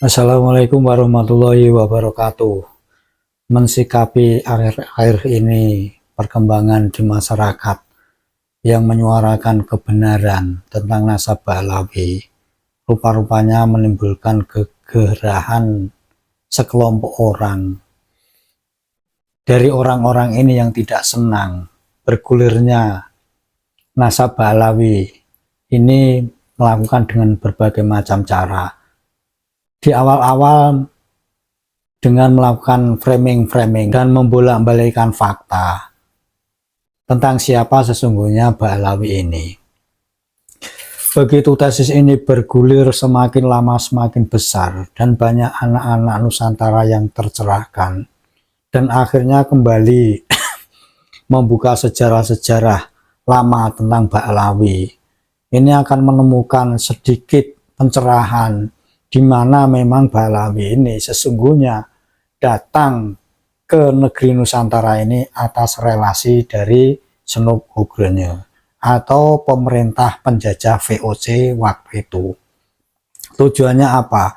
Assalamualaikum warahmatullahi wabarakatuh. Mensikapi akhir-akhir ini perkembangan di masyarakat yang menyuarakan kebenaran tentang nasabah Alawi, rupa-rupanya menimbulkan kegerahan sekelompok orang. Dari orang-orang ini yang tidak senang bergulirnya nasabah Alawi ini melakukan dengan berbagai macam cara. Di awal-awal dengan melakukan framing dan membolak-balikkan fakta tentang siapa sesungguhnya Mbak Alawi ini. Begitu tesis ini bergulir, semakin lama semakin besar dan banyak anak-anak Nusantara yang tercerahkan dan akhirnya kembali membuka sejarah-sejarah lama tentang Mbak Alawi. Ini akan menemukan sedikit pencerahan di mana memang Mbak Alawi ini sesungguhnya datang ke negeri Nusantara ini atas relasi dari Senop Hugrenye atau pemerintah penjajah VOC waktu itu. Tujuannya apa?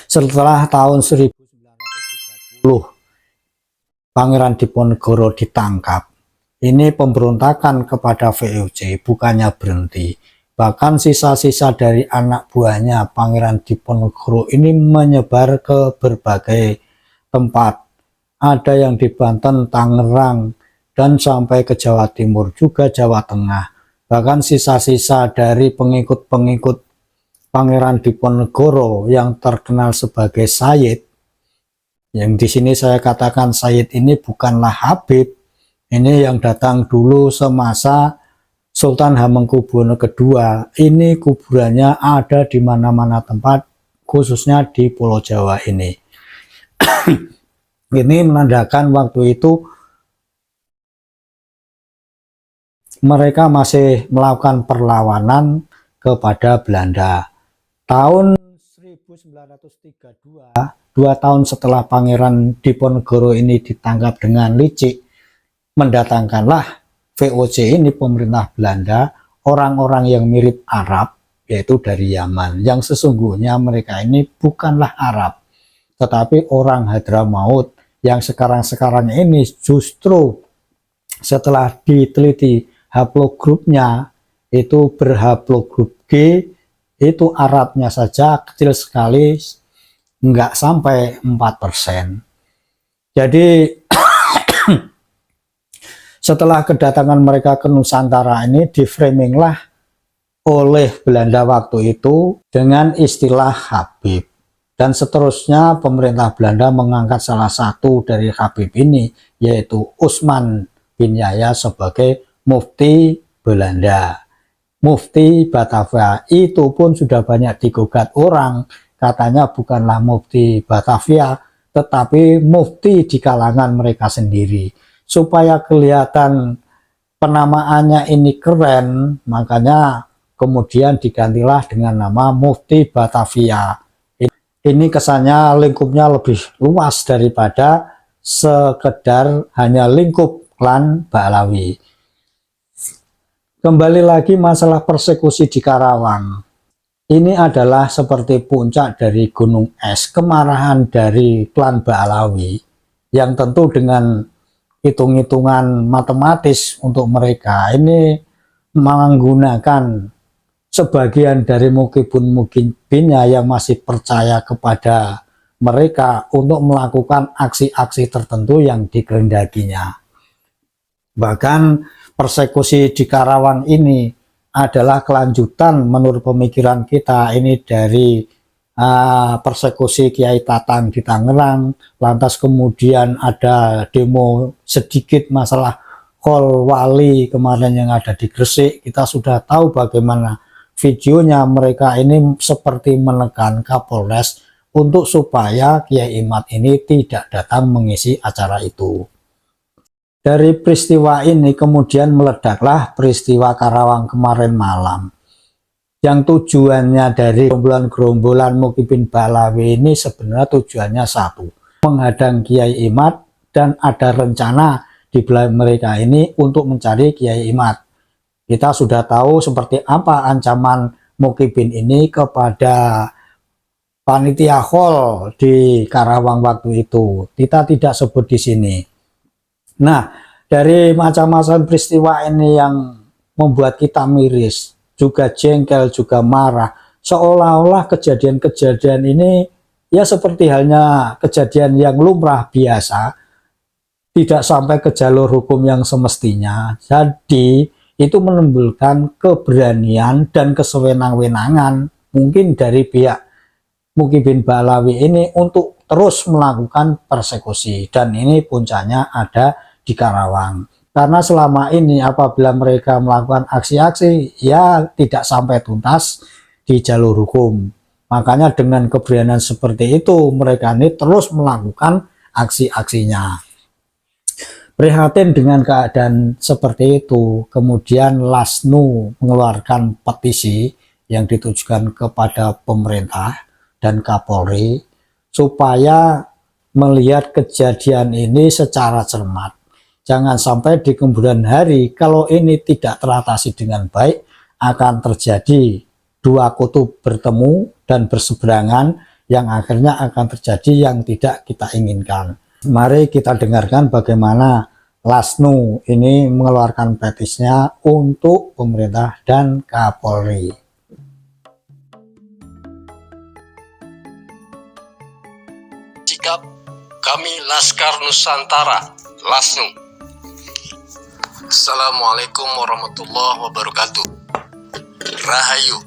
Setelah tahun 1930 Pangeran Diponegoro ditangkap, ini pemberontakan kepada VOC bukannya berhenti. Bahkan sisa-sisa dari anak buahnya Pangeran Diponegoro ini menyebar ke berbagai tempat. Ada yang di Banten, Tangerang, dan sampai ke Jawa Timur, juga Jawa Tengah. Bahkan sisa-sisa dari pengikut-pengikut Pangeran Diponegoro yang terkenal sebagai Sayyid, yang di sini saya katakan Sayyid ini bukanlah Habib, ini yang datang dulu semasa Sultan Hamengkubuwono II. Ini kuburannya ada di mana-mana tempat, khususnya di Pulau Jawa ini. Ini menandakan waktu itu mereka masih melakukan perlawanan kepada Belanda. Tahun 1932, 2 tahun setelah Pangeran Diponegoro ini ditangkap dengan licik, mendatangkanlah VOC ini, pemerintah Belanda, orang-orang yang mirip Arab, yaitu dari Yaman, yang sesungguhnya mereka ini bukanlah Arab, tetapi orang Hadramaut, yang sekarang-sekarang ini justru setelah diteliti haplogrupnya, itu berhaplogrup G, itu Arabnya saja kecil sekali, nggak sampai 4%. Jadi setelah kedatangan mereka ke Nusantara ini diframinglah oleh Belanda waktu itu dengan istilah Habib. Dan seterusnya pemerintah Belanda mengangkat salah satu dari Habib ini, yaitu Usman bin Yahya sebagai Mufti Belanda. Mufti Batavia itu pun sudah banyak digugat orang, katanya bukanlah Mufti Batavia, tetapi Mufti di kalangan mereka sendiri. Supaya kelihatan penamaannya ini keren, makanya kemudian digantilah dengan nama Mufti Batavia. Ini kesannya lingkupnya lebih luas daripada sekedar hanya lingkup klan Ba'alawi. Kembali lagi masalah persekusi di Karawang. Ini adalah seperti puncak dari gunung es, kemarahan dari klan Ba'alawi yang tentu dengan hitung-hitungan matematis untuk mereka ini menggunakan sebagian dari mukibin-mukibinnya yang masih percaya kepada mereka untuk melakukan aksi-aksi tertentu yang dikehendakinya. Bahkan persekusi di Karawang ini adalah kelanjutan menurut pemikiran kita ini dari persekusi Kiai Tatang di Tangerang, lantas kemudian ada demo sedikit masalah Kol Wali kemarin yang ada di Gresik. Kita sudah tahu bagaimana videonya, mereka ini seperti menekan Kapolres untuk supaya Kiai Imad ini tidak datang mengisi acara itu. Dari peristiwa ini kemudian meledaklah peristiwa Karawang kemarin malam, yang tujuannya dari gerombolan Mukibin Ba'alawi ini sebenarnya tujuannya satu, menghadang Kiai Imad, dan ada rencana di belakang mereka ini untuk mencari Kiai Imad. Kita sudah tahu seperti apa ancaman Mukibin ini kepada panitia hall di Karawang waktu itu. Kita tidak sebut di sini. Nah, dari macam-macam peristiwa ini yang membuat kita miris, juga jengkel, juga marah, seolah-olah kejadian-kejadian ini ya seperti halnya kejadian yang lumrah biasa, tidak sampai ke jalur hukum yang semestinya. Jadi itu menimbulkan keberanian dan kesewenang-wenangan mungkin dari pihak Mukibin Ba'alawi ini untuk terus melakukan persekusi, dan ini puncaknya ada di Karawang. Karena selama ini apabila mereka melakukan aksi-aksi ya tidak sampai tuntas di jalur hukum. Makanya dengan keberanian seperti itu mereka ini terus melakukan aksi-aksinya. Prihatin dengan keadaan seperti itu, kemudian LASNU mengeluarkan petisi yang ditujukan kepada pemerintah dan Kapolri supaya melihat kejadian ini secara cermat. Jangan sampai di kemudian hari kalau ini tidak teratasi dengan baik akan terjadi dua kutub bertemu dan berseberangan yang akhirnya akan terjadi yang tidak kita inginkan. Mari kita dengarkan bagaimana LASNU ini mengeluarkan petisnya untuk pemerintah dan Kapolri. Sikap kami Laskar Nusantara, LASNU. Assalamualaikum warahmatullahi wabarakatuh. Rahayu,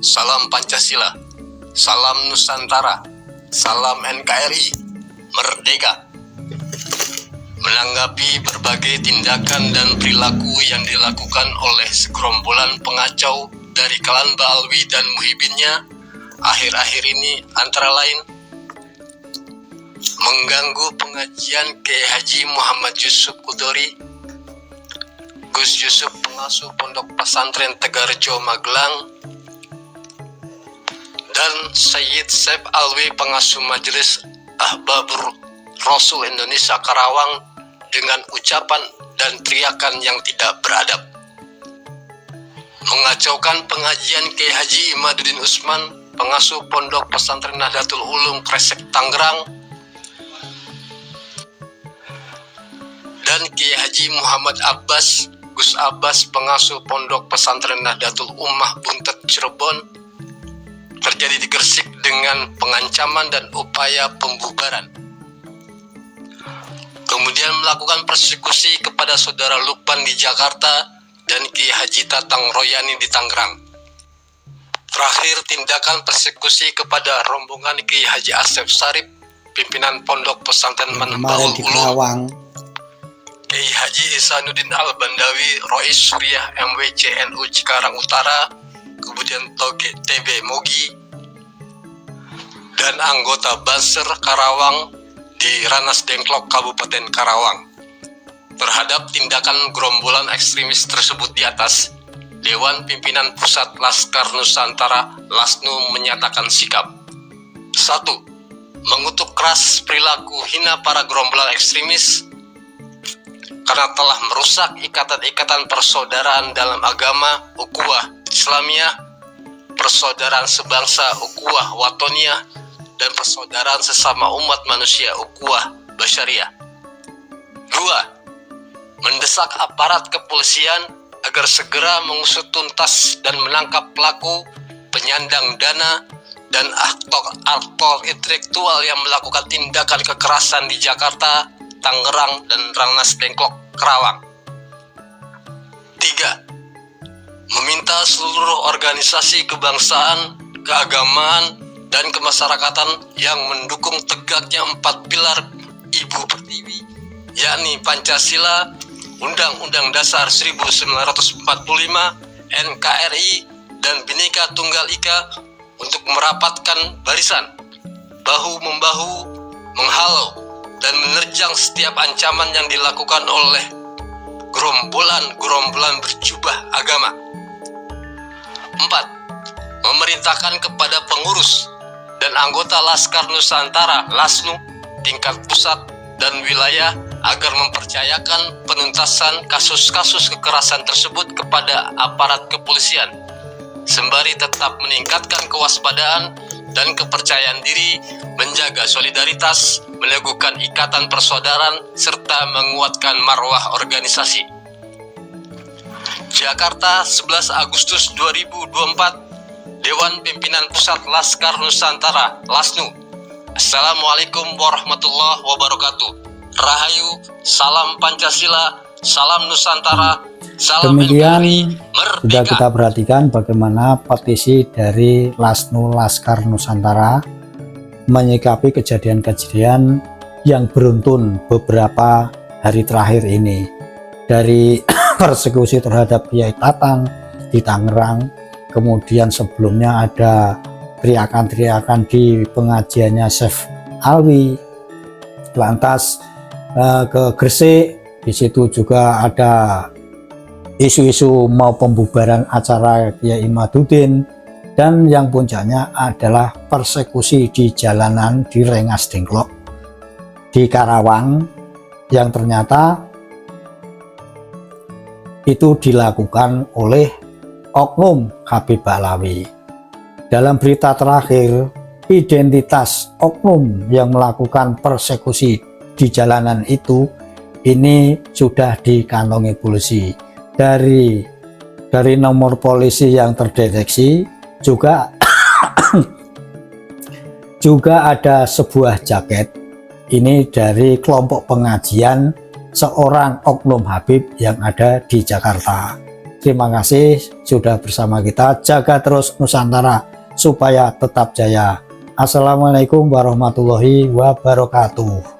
salam Pancasila, salam Nusantara, salam NKRI, merdeka. Menanggapi berbagai tindakan dan perilaku yang dilakukan oleh segerombolan pengacau dari klan Ba'alawi dan Muhibinnya akhir-akhir ini antara lain mengganggu pengajian Kiai Haji Muhammad Yusuf Kudori, Gus Yusuf pengasuh Pondok Pesantren Tegarjo Magelang, dan Sayyid Saif Alwi pengasuh Majelis Ahbabur Rasul Indonesia Karawang dengan ucapan dan teriakan yang tidak beradab. Mengacaukan pengajian Kiai Haji Imaduddin Usman pengasuh Pondok Pesantren Nahdlatul Ulum Kresek Tangerang dan Kiai Haji Muhammad Abbas Gus Abbas pengasuh Pondok Pesantren Nahdlatul Ummah Buntet Cirebon terjadi di Gresik dengan pengancaman dan upaya pembubaran. Kemudian melakukan persekusi kepada saudara Lukman di Jakarta dan Kiai Haji Tatang Royani di Tangerang. Terakhir tindakan persekusi kepada rombongan Kiai Haji Asep Sarip pimpinan Pondok Pesantren Manbaul Ulum, Kiai Haji Ihsanuddin Al-Bandawi, Rois Suriah MWCNU Cikarang Utara, kemudian Toge TB Mogi, dan anggota Banser Karawang di Ranas Dengklok Kabupaten Karawang. Terhadap tindakan gerombolan ekstremis tersebut di atas, Dewan Pimpinan Pusat Laskar Nusantara LASNU menyatakan sikap. 1. Mengutuk keras perilaku hina para gerombolan ekstremis karena telah merusak ikatan-ikatan persaudaraan dalam agama ukhuwah Islamiyah, persaudaraan sebangsa ukhuwah Watoniyah, dan persaudaraan sesama umat manusia ukhuwah Basyariah. 2. Mendesak aparat kepolisian agar segera mengusut tuntas dan menangkap pelaku, penyandang dana, dan aktor intelektual yang melakukan tindakan kekerasan di Jakarta, Tangerang, dan Ranas Dengklok, Karawang. 3. Meminta seluruh organisasi kebangsaan, keagamaan, dan kemasyarakatan yang mendukung tegaknya 4 pilar Ibu Pertiwi, yakni Pancasila, Undang-Undang Dasar 1945, NKRI, dan Bhinneka Tunggal Ika untuk merapatkan barisan, bahu-membahu, menghalau, dan menerjang setiap ancaman yang dilakukan oleh gerombolan berjubah agama. 4. Memerintahkan kepada pengurus dan anggota Laskar Nusantara LASNU tingkat pusat dan wilayah agar mempercayakan penuntasan kasus-kasus kekerasan tersebut kepada aparat kepolisian, sembari tetap meningkatkan kewaspadaan dan kepercayaan diri, menjaga solidaritas, meneguhkan ikatan persaudaraan, serta menguatkan marwah organisasi. Jakarta, 11 Agustus 2024, Dewan Pimpinan Pusat Laskar Nusantara, LASNU. Assalamualaikum warahmatullahi wabarakatuh. Rahayu, salam Pancasila, salam Nusantara, salam Demikian NKRI, sudah merdeka. kita perhatikan bagaimana petisi dari LASNU Laskar Nusantara menyikapi kejadian-kejadian yang beruntun beberapa hari terakhir ini, dari persekusi terhadap Kiai Tatang di Tangerang, kemudian sebelumnya ada teriakan-teriakan di pengajiannya Syekh Alwi, lantas ke Gresik, di situ juga ada isu-isu mau pembubaran acara Kiai Imaduddin, dan yang puncaknya adalah persekusi di jalanan di Rengas Dengklok di Karawang yang ternyata itu dilakukan oleh oknum Habib Bahlawi. Dalam berita terakhir, identitas oknum yang melakukan persekusi di jalanan itu ini sudah dikantongi polisi. Dari nomor polisi yang terdeteksi juga ada sebuah jaket ini dari kelompok pengajian seorang oknum Habib yang ada di Jakarta. Terima kasih sudah bersama kita. Jaga terus Nusantara supaya tetap jaya. Assalamualaikum warahmatullahi wabarakatuh.